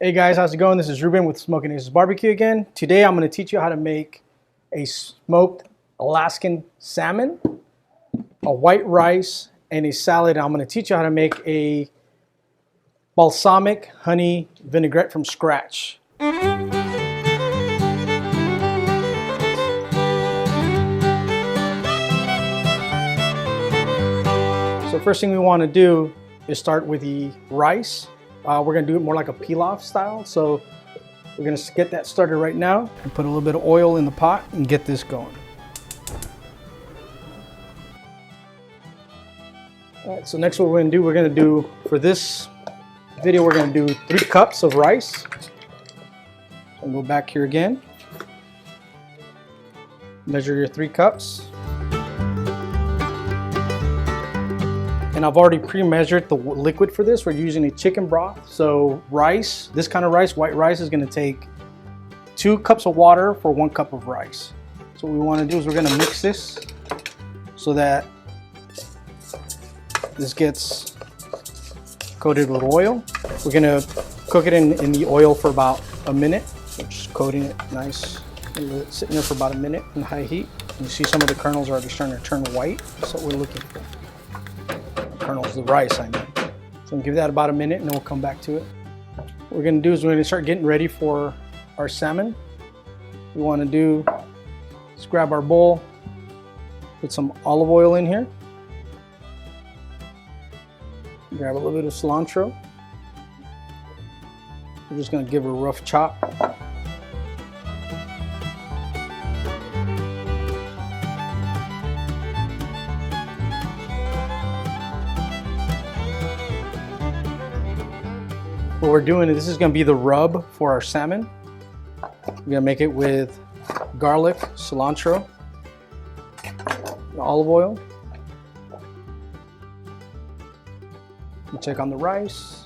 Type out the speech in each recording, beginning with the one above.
Hey guys, how's it going? This is Ruben with Smoking Aces Barbecue again. Today I'm going to teach you how to make a smoked Alaskan salmon, a white rice, and a salad. I'm going to teach you how to make a balsamic honey vinaigrette from scratch. So first thing we want to do is start with the rice. We're going to do it more like a pilaf style. So we're going to get that started right now and put a little bit of oil in the pot and get this going. All right, so next what we're going to do for this video, we're going to do 3 cups of rice. So go back here again. Measure your 3 cups. And I've already pre-measured the liquid for this. We're using a chicken broth. So rice, this kind of rice, white rice, is going to take 2 cups of water for 1 cup of rice. So what we want to do is we're going to mix this so that this gets coated with oil. We're going to cook it in the oil for about a minute. So just coating it nice. Sitting there for about a minute in high heat. You see some of the kernels are already starting to turn white. That's what we're looking for. Kernels, the rice, I mean. So give that about a minute and then we'll come back to it. What we're going to do is we're going to start getting ready for our salmon. What we want to do is grab our bowl, put some olive oil in here, grab a little bit of cilantro. We're just going to give it a rough chop. What we're doing is this is going to be the rub for our salmon. We're going to make it with garlic, cilantro, and olive oil. We'll check on the rice.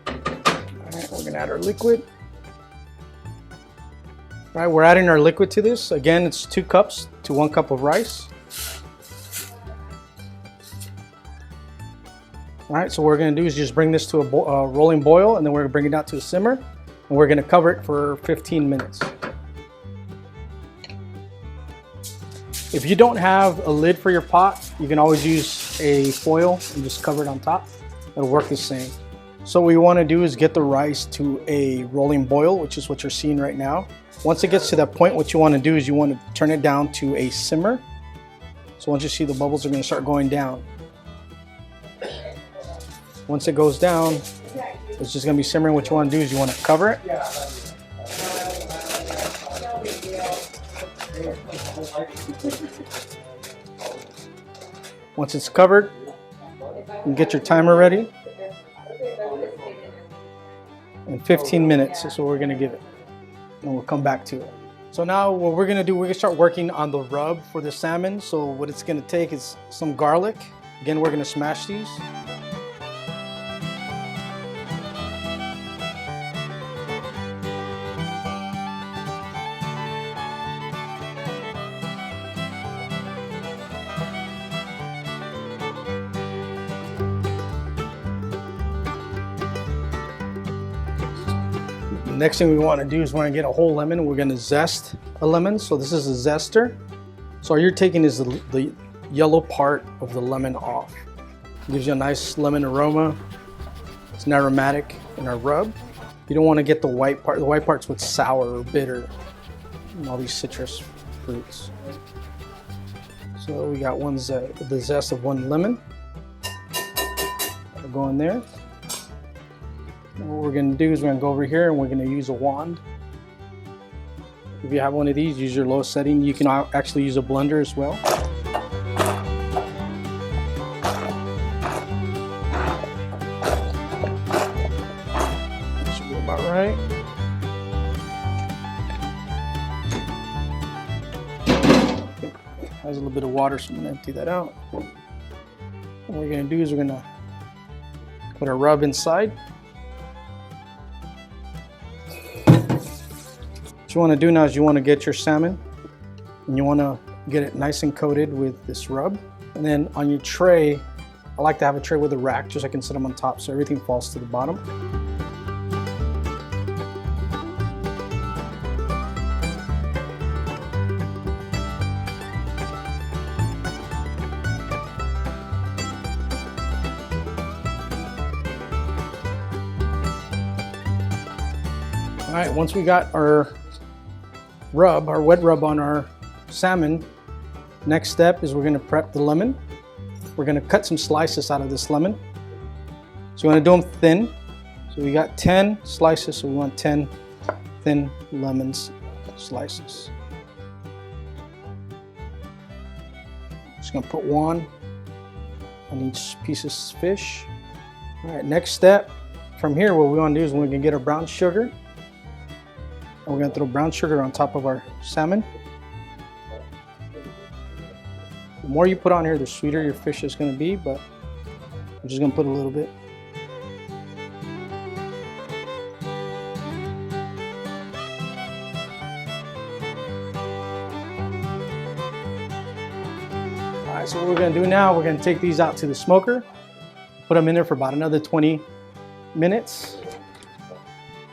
All right, we're going to add our liquid. All right, we're adding our liquid to this. Again, it's 2 cups to 1 cup of rice. All right, so what we're going to do is just bring this to a rolling boil, and then we're going to bring it out to a simmer, and we're going to cover it for 15 minutes. If you don't have a lid for your pot, you can always use a foil and just cover it on top. It'll work the same. So what we want to do is get the rice to a rolling boil, which is what you're seeing right now. Once it gets to that point, what you want to do is you want to turn it down to a simmer. So once you see the bubbles are going to start going down. Once it goes down, it's just going to be simmering. What you want to do is you want to cover it. Once it's covered, you get your timer ready. And 15 minutes is what we're going to give it. And we'll come back to it. So now what we're going to do, we're going to start working on the rub for the salmon. So what it's going to take is some garlic. Again, we're going to smash these. Next thing we want to do is we're going to get a whole lemon and we're going to zest a lemon. So this is a zester. So all you're taking is the yellow part of the lemon off. It gives you a nice lemon aroma. It's not aromatic in our rub. You don't want to get the white part. The white part's what's sour or bitter and all these citrus fruits. So we got the zest of 1 lemon. We'll go in there. And what we're going to do is we're going to go over here and we're going to use a wand. If you have one of these, use your lowest setting. You can actually use a blender as well. That should be about right. Okay. Has a little bit of water, so I'm going to empty that out. What we're going to do is we're going to put our rub inside. What you want to do now is you want to get your salmon and you want to get it nice and coated with this rub. And then on your tray, I like to have a tray with a rack just so I can set them on top so everything falls to the bottom. All right, once we got our wet rub on our salmon, next step is we're gonna prep the lemon. We're gonna cut some slices out of this lemon. So you wanna do them thin. So we got 10 slices, so we want 10 thin lemons slices. Just gonna put one on each piece of fish. All right, next step, from here what we wanna do is we're gonna get our brown sugar. And we're gonna throw brown sugar on top of our salmon. The more you put on here, the sweeter your fish is gonna be, but I'm just gonna put a little bit. Alright, so what we're gonna do now, we're gonna take these out to the smoker, put them in there for about another 20 minutes.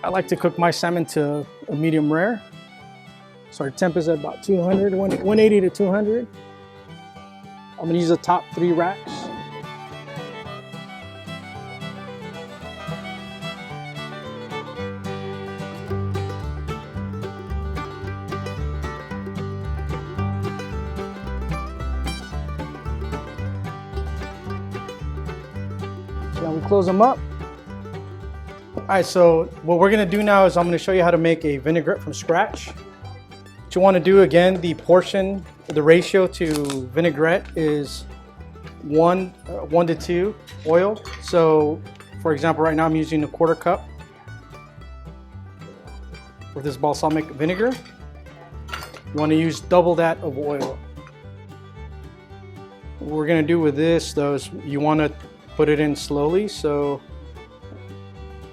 I like to cook my salmon to a medium rare. So our temp is at about 180 to 200. I'm gonna use the top 3 racks. So now we close them up. All right, so what we're gonna do now is I'm gonna show you how to make a vinaigrette from scratch. What you wanna do, again, the portion, the ratio to vinaigrette is 1 to 2 oil. So for example, right now I'm using a 1/4 cup for this balsamic vinegar. You wanna use double that of oil. What we're gonna do with this though is you wanna put it in slowly. So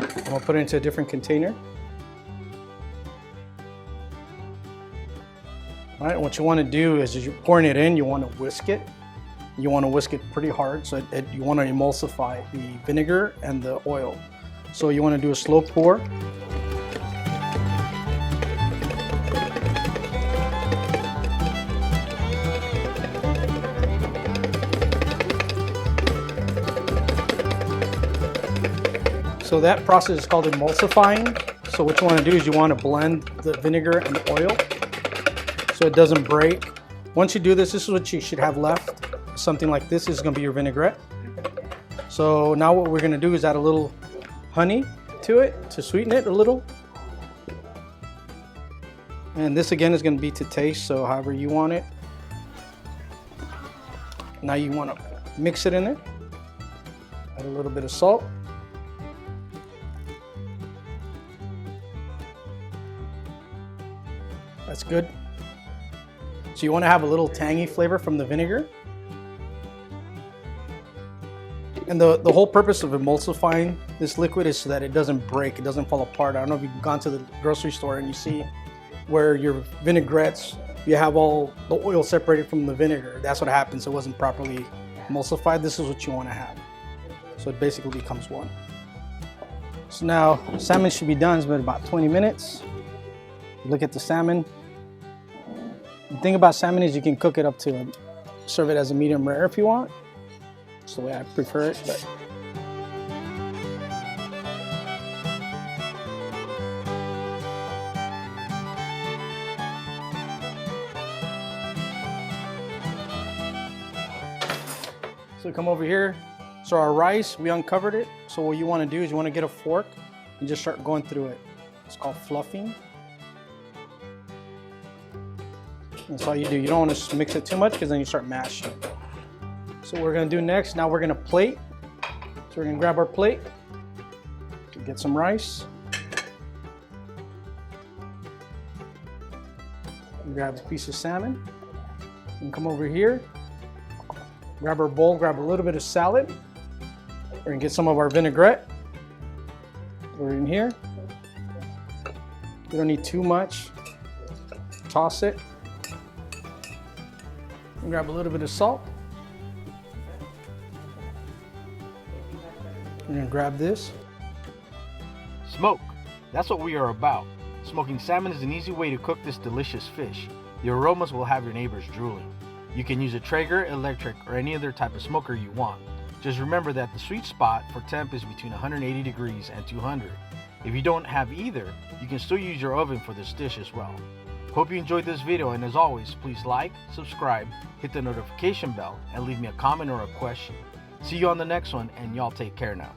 I'm gonna put it into a different container. All right, what you wanna do is as you're pouring it in, you wanna whisk it. You wanna whisk it pretty hard, so you wanna emulsify the vinegar and the oil. So you wanna do a slow pour. So that process is called emulsifying. So what you want to do is you want to blend the vinegar and the oil so it doesn't break. Once you do this, this is what you should have left. Something like this is going to be your vinaigrette. So now what we're going to do is add a little honey to it to sweeten it a little. And this again is going to be to taste, so however you want it. Now you want to mix it in there. Add a little bit of salt. That's good. So you want to have a little tangy flavor from the vinegar. And the whole purpose of emulsifying this liquid is so that it doesn't break, it doesn't fall apart. I don't know if you've gone to the grocery store and you see where your vinaigrettes, you have all the oil separated from the vinegar. That's what happens. It wasn't properly emulsified. This is what you want to have. So it basically becomes one. So now salmon should be done. It's been about 20 minutes. Look at the salmon. The thing about salmon is you can cook it up to serve it as a medium rare if you want. That's the way I prefer it. But so come over here. So our rice, we uncovered it. So what you want to do is you want to get a fork and just start going through it. It's called fluffing. That's all you do. You don't want to mix it too much because then you start mashing. So what we're going to do next, now we're going to plate. So we're going to grab our plate, get some rice, grab a piece of salmon, and come over here, grab our bowl, grab a little bit of salad. We're going to get some of our vinaigrette. We're in here. We don't need too much. Toss it. Grab a little bit of salt. We're gonna grab this. Smoke. That's what we are about. Smoking salmon is an easy way to cook this delicious fish. The aromas will have your neighbors drooling. You can use a Traeger, electric, or any other type of smoker you want. Just remember that the sweet spot for temp is between 180 degrees and 200. If you don't have either, you can still use your oven for this dish as well. Hope you enjoyed this video, and as always, please like, subscribe, hit the notification bell, and leave me a comment or a question. See you on the next one, and y'all take care now.